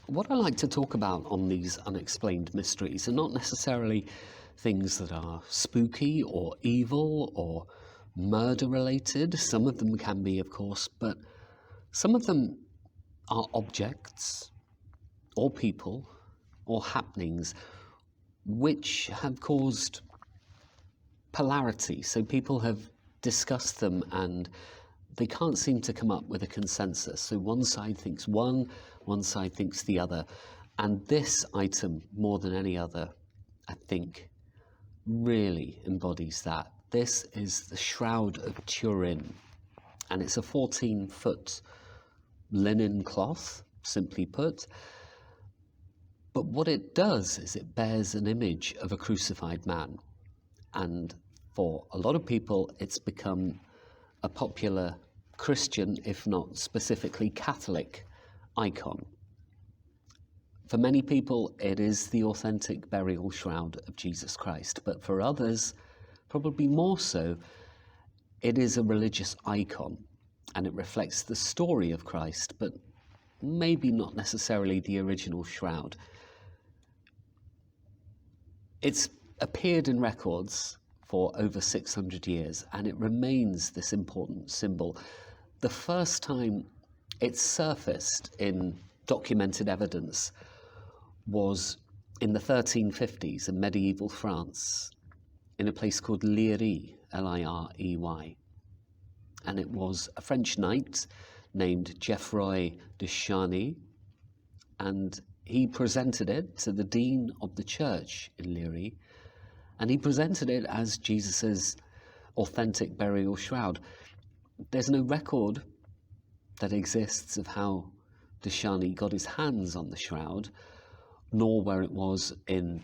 What I like to talk about on these unexplained mysteries are not necessarily things that are spooky or evil or murder related. Some of them can be, of course, but some of them are objects or people or happenings which have caused polarity. So people have discussed them and they can't seem to come up with a consensus. So one side thinks one side thinks the other. And this item, more than any other, I think, really embodies that. This is the Shroud of Turin, and it's a 14-foot linen cloth, simply put. But what it does is it bears an image of a crucified man. And for a lot of people, it's become a popular Christian, if not specifically Catholic, icon. For many people, it is the authentic burial shroud of Jesus Christ. But for others, probably more so, it is a religious icon, and it reflects the story of Christ, but maybe not necessarily the original shroud. It's appeared in records for over 600 years, and it remains this important symbol. The first time it surfaced in documented evidence was in the 1350s in medieval France, in a place called Liry, L-I-R-E-Y. And it was a French knight named Gerard I, and he presented it to the dean of the church in Liry, and he presented it as Jesus's authentic burial shroud. There's no record that exists of how Deshani got his hands on the shroud, nor where it was in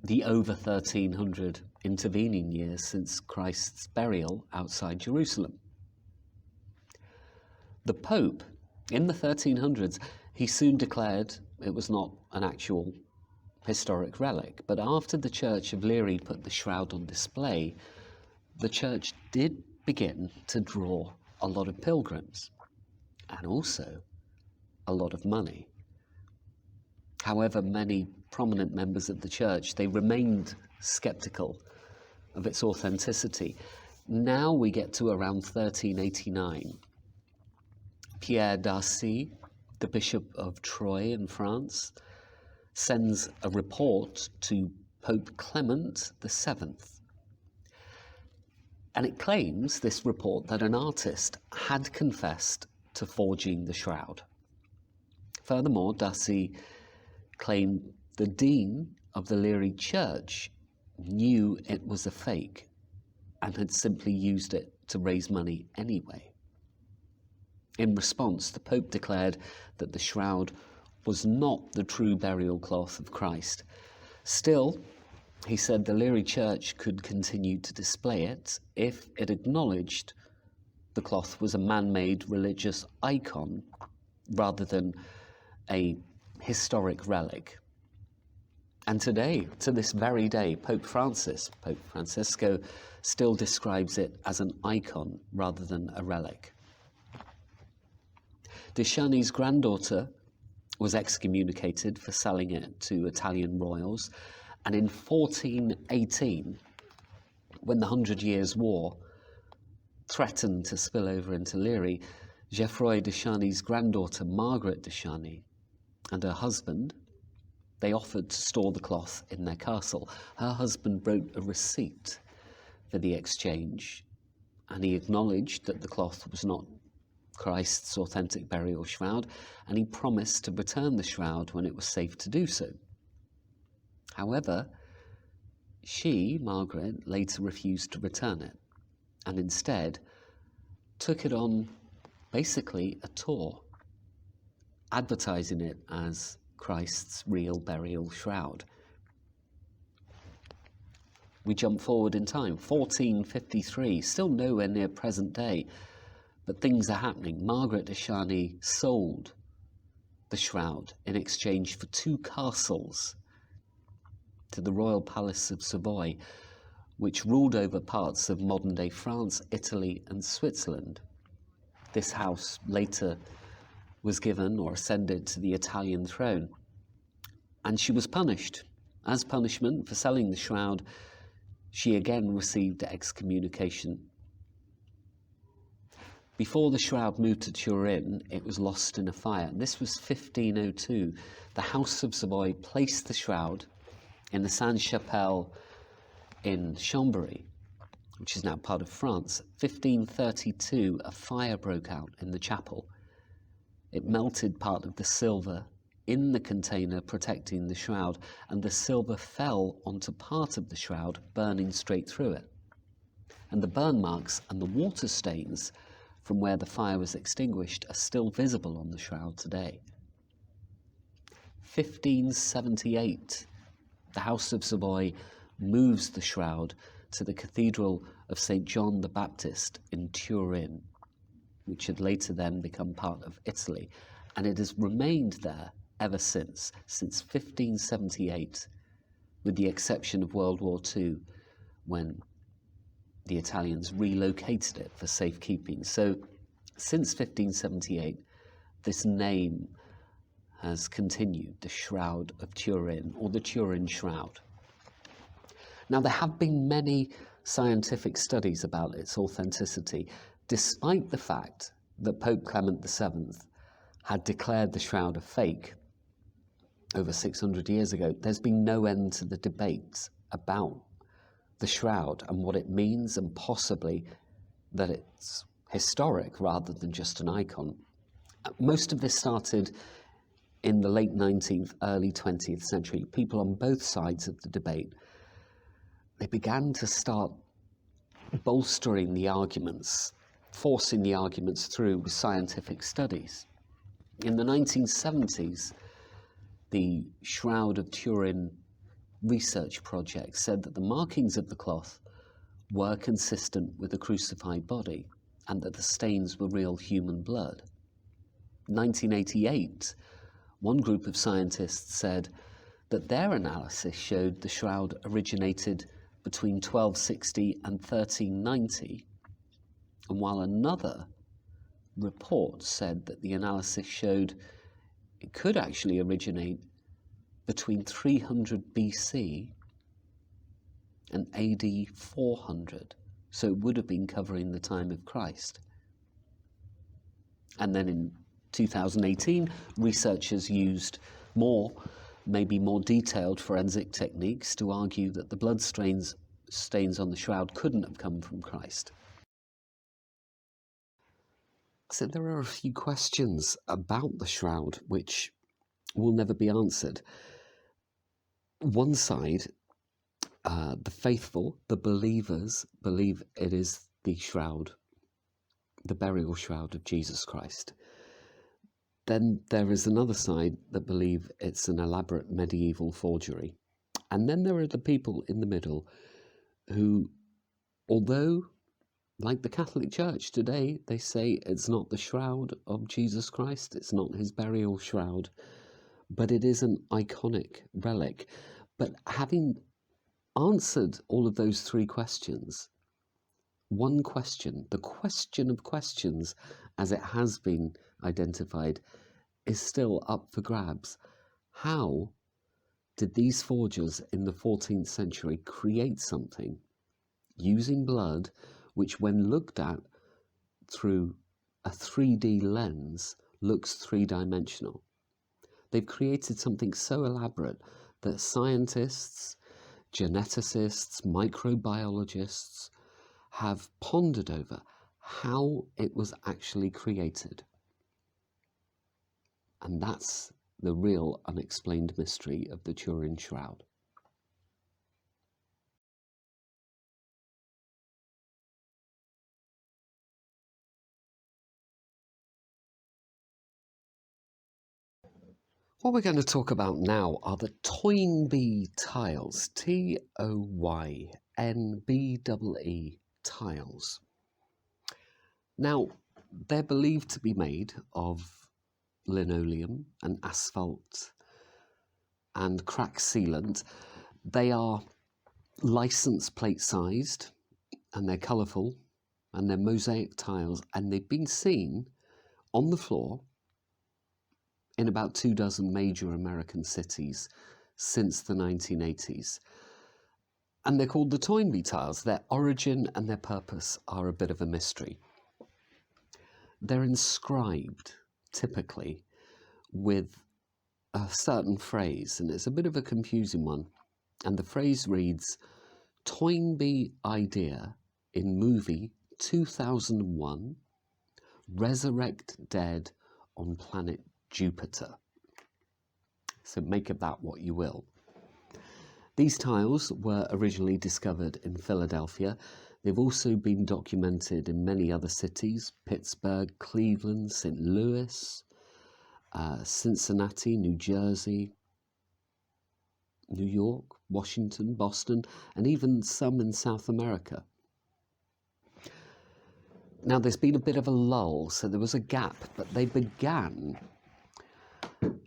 the over 1300 intervening years since Christ's burial outside Jerusalem. The Pope, in the 1300s, he soon declared it was not an actual historic relic, but after the Church of Liry put the shroud on display, the church did begin to draw a lot of pilgrims, and also a lot of money. However, many prominent members of the church, they remained skeptical of its authenticity. Now we get to around 1389. Pierre d'Arcy, the Bishop of Troyes in France, sends a report to Pope Clement VII. And it claims, this report, that an artist had confessed to forging the shroud. Furthermore, D'Arcy claimed the dean of the Liry church knew it was a fake and had simply used it to raise money anyway. In response, the Pope declared that the shroud was not the true burial cloth of Christ. Still, he said the Liry church could continue to display it if it acknowledged the cloth was a man-made religious icon rather than a historic relic. And today, to this very day, Pope Francisco, still describes it as an icon rather than a relic. Deshani's granddaughter was excommunicated for selling it to Italian royals, and in 1418, when the 100 Years' War threatened to spill over into Liry, Geoffroy Deshani's granddaughter, Margaret Deshani, and her husband, they offered to store the cloth in their castle. Her husband wrote a receipt for the exchange, and he acknowledged that the cloth was not Christ's authentic burial shroud, and he promised to return the shroud when it was safe to do so. However, she, Margaret, later refused to return it, and instead took it on basically a tour, advertising it as Christ's real burial shroud. We jump forward in time, 1453, still nowhere near present day, but things are happening. Margaret Deshani sold the shroud in exchange for 2 castles to the royal palace of Savoy, which ruled over parts of modern-day France, Italy, and Switzerland. This house later was given or ascended to the Italian throne. and she was punished. As punishment for selling the shroud, she again received excommunication. Before the shroud moved to Turin, it was lost in a fire. This was 1502. The House of Savoy placed the shroud in the Sainte-Chapelle in Chambéry, which is now part of France. 1532, a fire broke out in the chapel. It melted part of the silver in the container protecting the shroud, and the silver fell onto part of the shroud, burning straight through it. And the burn marks and the water stains from where the fire was extinguished are still visible on the shroud today. 1578, the House of Savoy moves the shroud to the Cathedral of St. John the Baptist in Turin, which had later then become part of Italy, and it has remained there ever since 1578, with the exception of World War II, when the Italians relocated it for safekeeping. So since 1578, this name has continued, the Shroud of Turin, or the Turin Shroud. Now, there have been many scientific studies about its authenticity, despite the fact that Pope Clement VII had declared the shroud a fake over 600 years ago. There's been no end to the debate about the shroud and what it means, and possibly that it's historic rather than just an icon. Most of this started in the late 19th, early 20th century. People on both sides of the debate, they began to start bolstering the arguments, forcing the arguments through with scientific studies. In the 1970s, the Shroud of Turin research project said that the markings of the cloth were consistent with a crucified body and that the stains were real human blood. 1988, one group of scientists said that their analysis showed the shroud originated between 1260 and 1390, and while another report said that the analysis showed it could actually originate between 300 BC and AD 400, so it would have been covering the time of Christ. And then in 2018, researchers used maybe more detailed forensic techniques to argue that the blood stains on the shroud couldn't have come from Christ. So there are a few questions about the shroud which will never be answered. One side, the faithful, the believers, believe it is the shroud, the burial shroud of Jesus Christ. Then there is another side that believe it's an elaborate medieval forgery. And then there are the people in the middle who, although, like the Catholic Church today, they say it's not the shroud of Jesus Christ, it's not his burial shroud, but it is an iconic relic. But having answered all of those three questions, one question, the question of questions as it has been identified, is still up for grabs. How did these forgers in the 14th century create something using blood which, when looked at through a 3D lens, looks three-dimensional? They've created something so elaborate that scientists, geneticists, microbiologists have pondered over how it was actually created. And that's the real unexplained mystery of the Turin Shroud. What we're going to talk about now are the Toynbee Tiles, Toynbee tiles. Now, they're believed to be made of linoleum and asphalt and crack sealant. They are license plate sized, and they're colourful, and they're mosaic tiles, and they've been seen on the floor in about 24 major American cities since the 1980s. And they're called the Toynbee Tiles. Their origin and their purpose are a bit of a mystery. They're inscribed, typically, with a certain phrase, and it's a bit of a confusing one. And the phrase reads, Toynbee idea in movie 2001, resurrect dead on planet Jupiter. So make of that what you will. These tiles were originally discovered in Philadelphia. They've also been documented in many other cities: Pittsburgh, Cleveland, St. Louis, Cincinnati, New Jersey, New York, Washington, Boston, and even some in South America. Now, there's been a bit of a lull, so there was a gap, but they began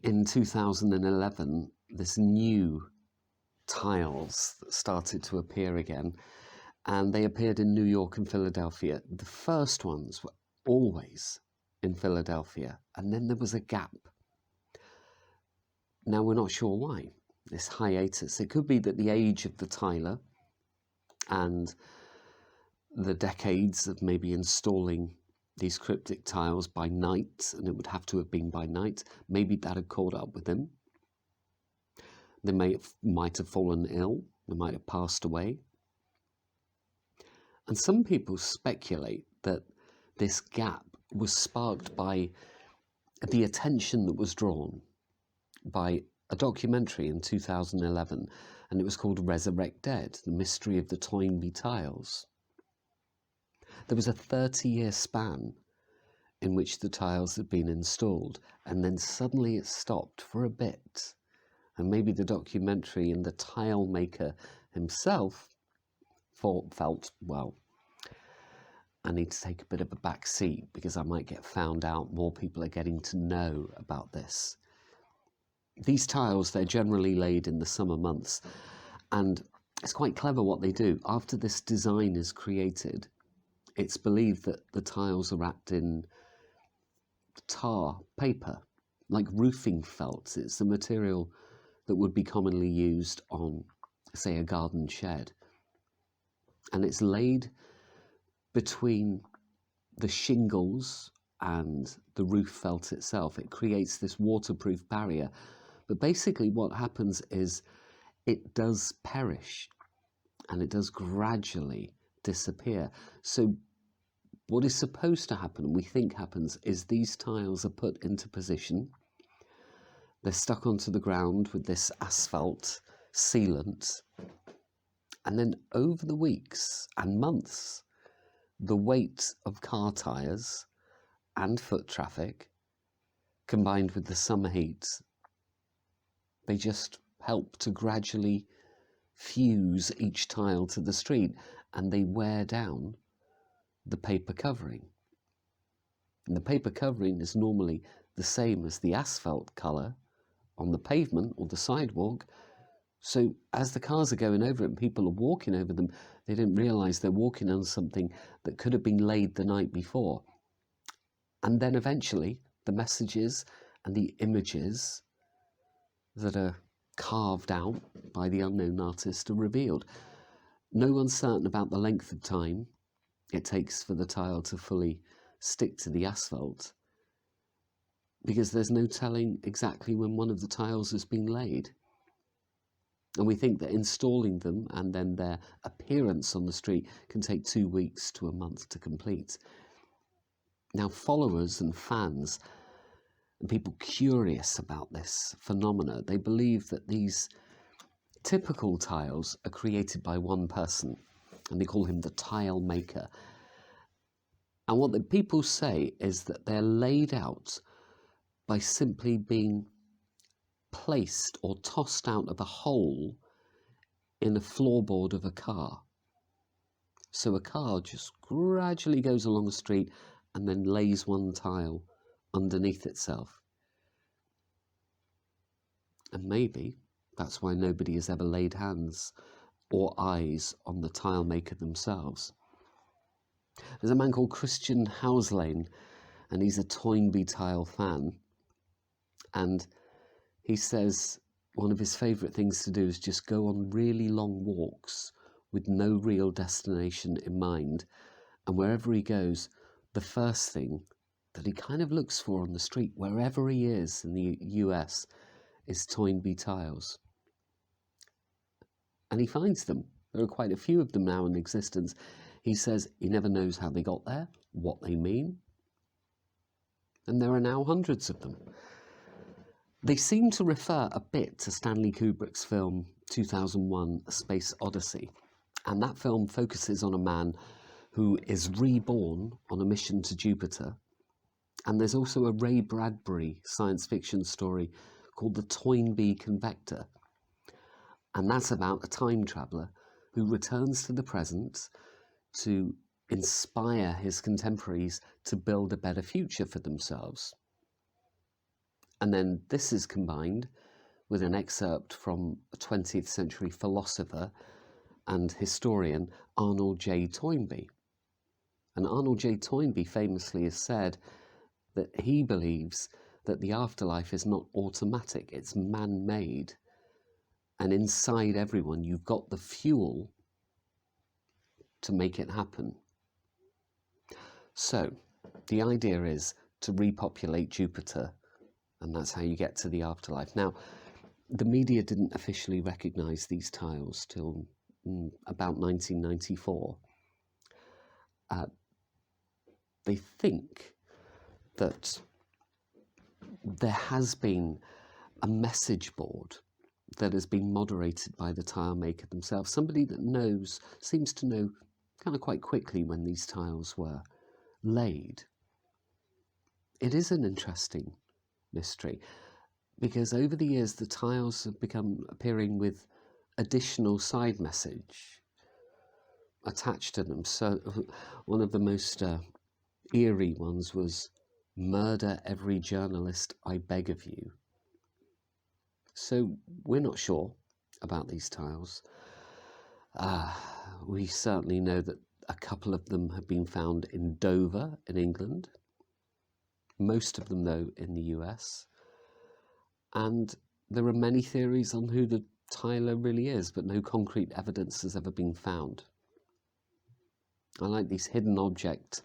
in 2011, this new tiles that started to appear again, and they appeared in New York and Philadelphia. The first ones were always in Philadelphia, and then there was a gap. Now, we're not sure why, this hiatus. It could be that the age of the tiler and the decades of maybe installing these cryptic tiles by night, and it would have to have been by night, maybe that had caught up with them. They might have fallen ill, they might have passed away. And some people speculate that this gap was sparked by the attention that was drawn by a documentary in 2011, and it was called Resurrect Dead, The Mystery of the Toynbee Tiles. There was a 30-year span in which the tiles had been installed, and then suddenly it stopped for a bit. And maybe the documentary and the tile maker himself felt, well, I need to take a bit of a back seat because I might get found out. More people are getting to know about this. These tiles, they're generally laid in the summer months, and it's quite clever what they do. After this design is created, it's believed that the tiles are wrapped in tar paper, like roofing felt. It's the material that would be commonly used on, say, a garden shed. And it's laid between the shingles and the roof felt itself. It creates this waterproof barrier. But basically what happens is it does perish, and it does gradually disappear. So what is supposed to happen, and we think happens, is these tiles are put into position. They're stuck onto the ground with this asphalt sealant. And then over the weeks and months, the weight of car tyres and foot traffic, combined with the summer heat, they just help to gradually fuse each tile to the street, and they wear down the paper covering. And the paper covering is normally the same as the asphalt colour on the pavement or the sidewalk. So as the cars are going over it and people are walking over them, they don't realise they're walking on something that could have been laid the night before. And then eventually the messages and the images that are carved out by the unknown artist are revealed. No one's certain about the length of time it takes for the tile to fully stick to the asphalt, because there's no telling exactly when one of the tiles has been laid. And we think that installing them and then their appearance on the street can take 2 weeks to a month to complete. Now, followers and fans and people curious about this phenomena, they believe that these typical tiles are created by one person, and they call him the tile maker. And what the people say is that they're laid out by simply being placed or tossed out of a hole in a floorboard of a car. So a car just gradually goes along the street and then lays one tile underneath itself. And maybe that's why nobody has ever laid hands or eyes on the tile maker themselves. There's a man called Christian Houselane, and he's a Toynbee tile fan. And he says one of his favourite things to do is just go on really long walks with no real destination in mind. And wherever he goes, the first thing that he kind of looks for on the street, wherever he is in the US, is Toynbee Tiles. And he finds them. There are quite a few of them now in existence. He says he never knows how they got there, what they mean. And there are now hundreds of them. They seem to refer a bit to Stanley Kubrick's film 2001: A Space Odyssey. And that film focuses on a man who is reborn on a mission to Jupiter. And there's also a Ray Bradbury science fiction story called The Toynbee Convector. And that's about a time traveller who returns to the present to inspire his contemporaries to build a better future for themselves. And then this is combined with an excerpt from a 20th century philosopher and historian, Arnold J. Toynbee. And Arnold J. Toynbee famously has said that he believes that the afterlife is not automatic, it's man-made. And inside everyone, you've got the fuel to make it happen. So, the idea is to repopulate Jupiter, and that's how you get to the afterlife. Now, the media didn't officially recognise these tiles till about 1994. They think that there has been a message board that has been moderated by the tile maker themselves. Somebody that seems to know kind of quite quickly when these tiles were laid. It is an interesting mystery because over the years the tiles have become appearing with additional side message attached to them. So one of the most eerie ones was, "Murder every journalist, I beg of you." So we're not sure about these tiles. We certainly know that a couple of them have been found in Dover in England, most of them though in the US. And there are many theories on who the tiler really is, but no concrete evidence has ever been found. I like these hidden object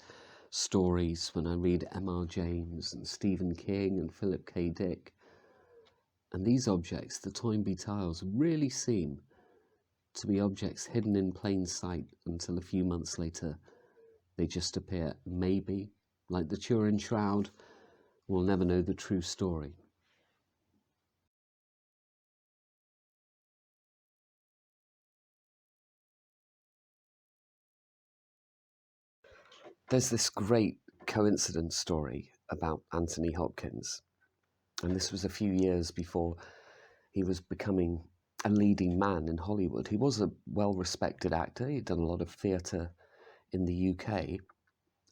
stories when I read M.R. James and Stephen King and Philip K. Dick. And these objects, the Toynbee tiles, really seem to be objects hidden in plain sight until a few months later they just appear. Maybe, like the Turin Shroud, we'll never know the true story. There's this great coincidence story about Anthony Hopkins, and this was a few years before he was becoming a leading man in Hollywood. He was a well-respected actor. He'd done a lot of theatre in the UK,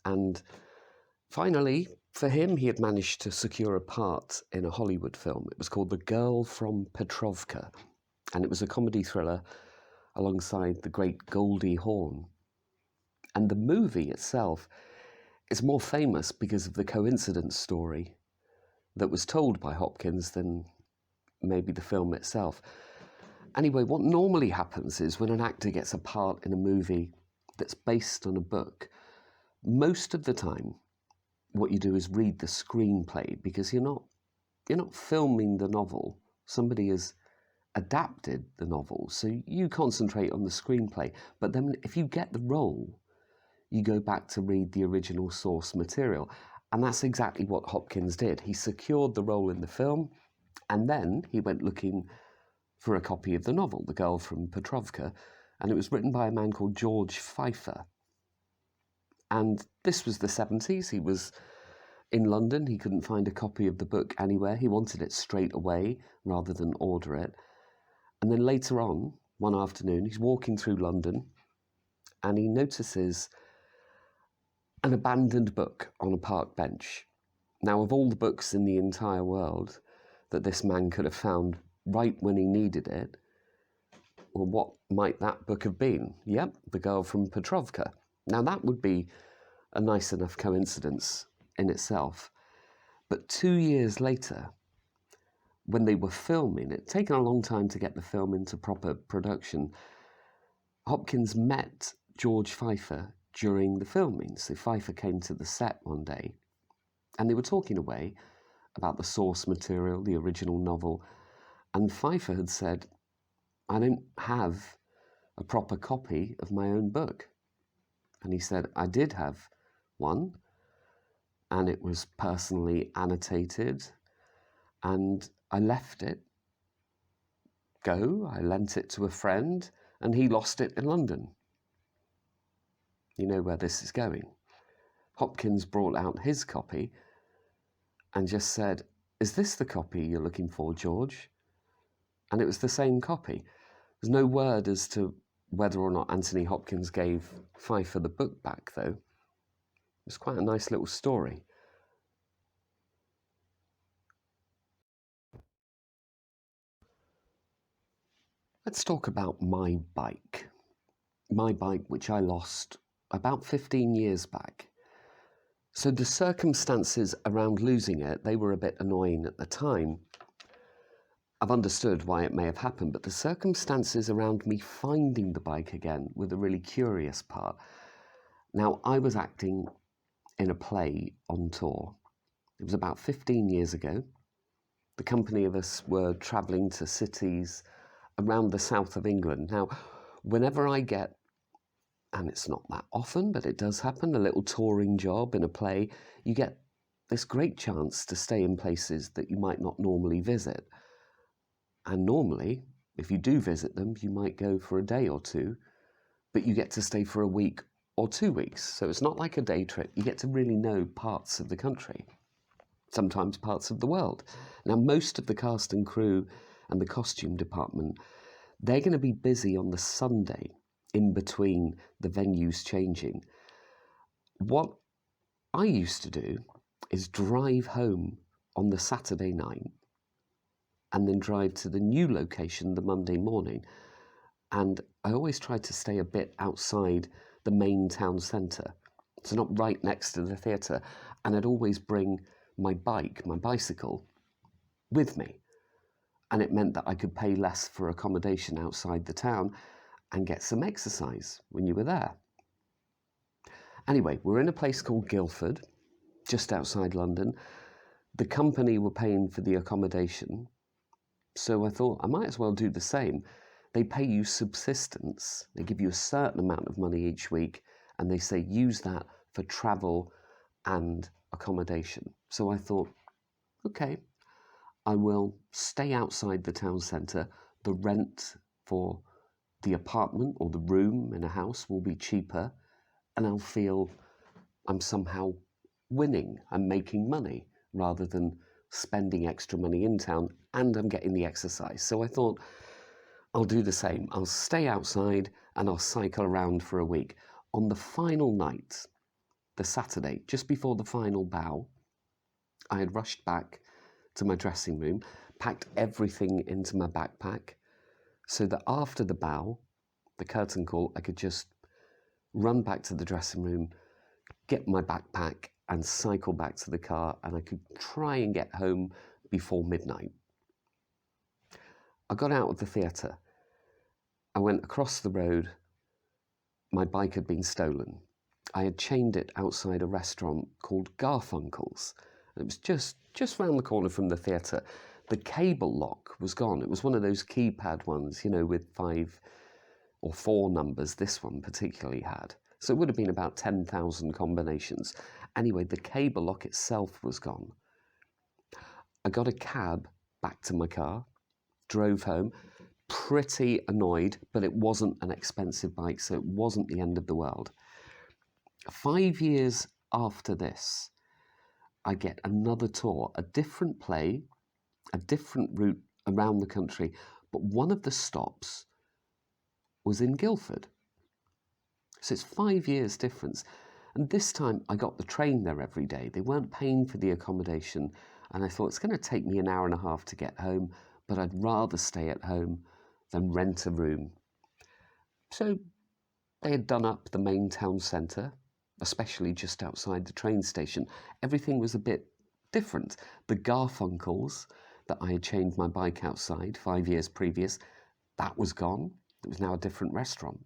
and finally, for him, he had managed to secure a part in a Hollywood film. It was called The Girl from Petrovka, and it was a comedy thriller alongside the great Goldie Hawn. And the movie itself is more famous because of the coincidence story that was told by Hopkins than maybe the film itself. Anyway, what normally happens is when an actor gets a part in a movie that's based on a book, most of the time what you do is read the screenplay, because you're not filming the novel. Somebody has adapted the novel, so you concentrate on the screenplay. But then if you get the role, you go back to read the original source material. And that's exactly what Hopkins did. He secured the role in the film, and then he went looking for a copy of the novel, The Girl from Petrovka, and it was written by a man called George Pfeiffer. And this was the 70s. He was in London. He couldn't find a copy of the book anywhere. He wanted it straight away rather than order it. And then later on, one afternoon, he's walking through London and he notices an abandoned book on a park bench. Now, of all the books in the entire world that this man could have found right when he needed it, well, what might that book have been? Yep, The Girl from Petrovka. Now, that would be a nice enough coincidence in itself. But 2 years later, when they were filming, it'd taken a long time to get the film into proper production. Hopkins met George Pfeiffer during the filming. So Pfeiffer came to the set one day and they were talking away about the source material, the original novel. And Pfeiffer had said, I don't have a proper copy of my own book. And he said, I did have one, and it was personally annotated, and I left it go. I lent it to a friend, and he lost it in London. You know where this is going. Hopkins brought out his copy and just said, is this the copy you're looking for, George? And it was the same copy. There's no word as to whether or not Anthony Hopkins gave Pfeiffer the book back, though. It's quite a nice little story. Let's talk about my bike. My bike, which I lost about 15 years back. So the circumstances around losing it, they were a bit annoying at the time. I've understood why it may have happened, but the circumstances around me finding the bike again were the really curious part. Now, I was acting in a play on tour. It was about 15 years ago. The company of us were travelling to cities around the south of England. Now, whenever I get, and it's not that often, but it does happen, a little touring job in a play, you get this great chance to stay in places that you might not normally visit. And normally, if you do visit them, you might go for a day or two, but you get to stay for a week or 2 weeks. So it's not like a day trip. You get to really know parts of the country, sometimes parts of the world. Now, most of the cast and crew and the costume department, they're going to be busy on the Sunday in between the venues changing. What I used to do is drive home on the Saturday night and then drive to the new location the Monday morning. And I always tried to stay a bit outside the main town centre, so not right next to the theatre. And I'd always bring my bicycle, with me. And it meant that I could pay less for accommodation outside the town and get some exercise when you were there. Anyway, we're in a place called Guildford, just outside London. The company were paying for the accommodation, so I thought I might as well do the same. They pay you subsistence. They give you a certain amount of money each week, and they say use that for travel and accommodation. So I thought, okay, I will stay outside the town centre. The rent for the apartment or the room in a house will be cheaper, and I'll feel I'm somehow winning. I'm making money rather than spending extra money in town, and I'm getting the exercise. So I thought I'll do the same. I'll stay outside and I'll cycle around for a week. On the final night, the Saturday, just before the final bow, I had rushed back to my dressing room, packed everything into my backpack, so that after the bow, the curtain call, I could just run back to the dressing room, get my backpack and cycle back to the car, and I could try and get home before midnight. I got out of the theatre. I went across the road. My bike had been stolen. I had chained it outside a restaurant called Garfunkel's. It was just round the corner from the theatre. The cable lock was gone. It was one of those keypad ones, you know, with 5 or 4 numbers. This one particularly had. So it would have been about 10,000 combinations. Anyway, the cable lock itself was gone. I got a cab back to my car, drove home, pretty annoyed, but it wasn't an expensive bike, so it wasn't the end of the world. 5 years after this, I get another tour, a different play, a different route around the country, but one of the stops was in Guildford. So it's 5 years difference. And this time I got the train there every day. They weren't paying for the accommodation, and I thought it's going to take me an hour and a half to get home, but I'd rather stay at home than rent a room. So they had done up the main town centre, especially just outside the train station. Everything was a bit different. The Garfunkels, that I had chained my bike outside 5 years previous. That was gone. It was now a different restaurant.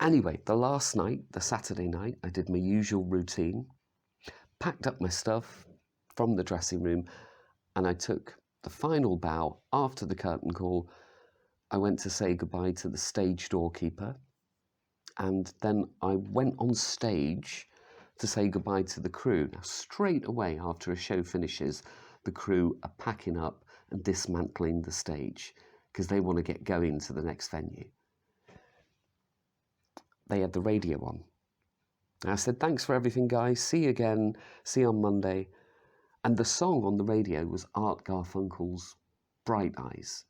Anyway, the last night, the Saturday night, I did my usual routine, packed up my stuff from the dressing room, and I took the final bow after the curtain call. I went to say goodbye to the stage doorkeeper, and then I went on stage to say goodbye to the crew. Now, straight away after a show finishes, the crew are packing up and dismantling the stage because they want to get going to the next venue. They had the radio on. And I said, thanks for everything, guys. See you again. See you on Monday. And the song on the radio was Art Garfunkel's Bright Eyes.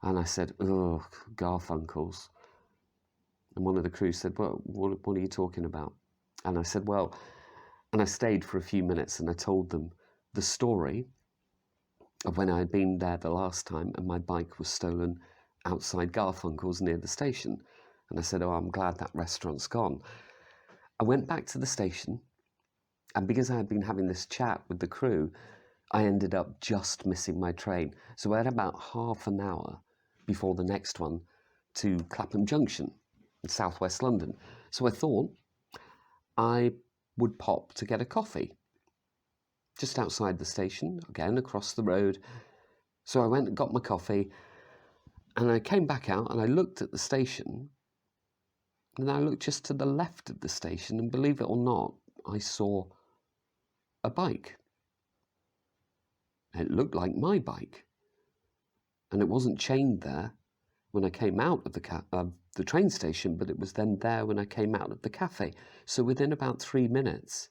And I said, oh, Garfunkel's. And one of the crew said, well, what are you talking about? And I said, well, and I stayed for a few minutes and I told them the story of when I had been there the last time and my bike was stolen outside Garfunkel's near the station. And I said, oh, I'm glad that restaurant's gone. I went back to the station, and because I had been having this chat with the crew, I ended up just missing my train. So I had about half an hour before the next one to Clapham Junction in southwest London. So I thought I would pop to get a coffee just outside the station, again across the road. So I went and got my coffee, and I came back out and I looked at the station, and I looked just to the left of the station, and believe it or not, I saw a bike. It looked like my bike, and it wasn't chained there when I came out of the train station, but it was then there when I came out of the cafe. So within about 3 minutes,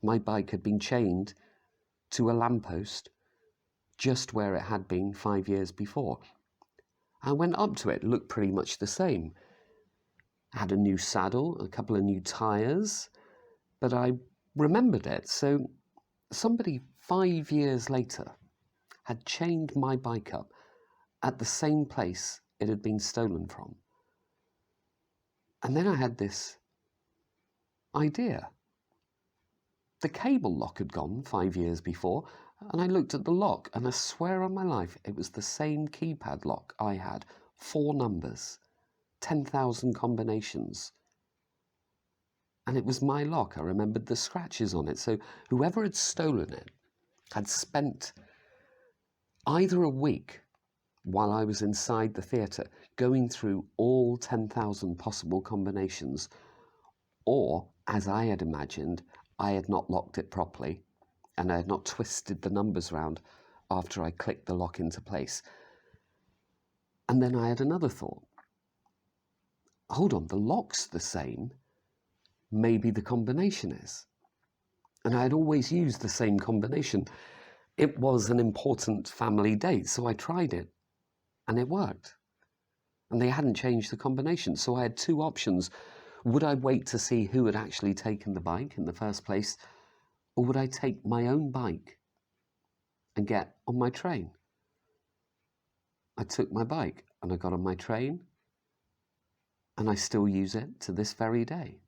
my bike had been chained to a lamppost just where it had been 5 years before. I went up to it, looked pretty much the same. I had a new saddle, a couple of new tyres, but I remembered it. So somebody 5 years later had chained my bike up at the same place it had been stolen from. And then I had this idea. The cable lock had gone 5 years before, and I looked at the lock, and I swear on my life it was the same keypad lock I had. 4 numbers, 10,000 combinations. And it was my lock. I remembered the scratches on it. So whoever had stolen it had spent either a week while I was inside the theatre going through all 10,000 possible combinations, or, as I had imagined, I had not locked it properly and I had not twisted the numbers round after I clicked the lock into place. And then I had another thought. Hold on, the lock's the same. Maybe the combination is. And I had always used the same combination. It was an important family date, so I tried it, and it worked. And they hadn't changed the combination, so I had 2 options. Would I wait to see who had actually taken the bike in the first place, or would I take my own bike and get on my train? I took my bike and I got on my train, and I still use it to this very day.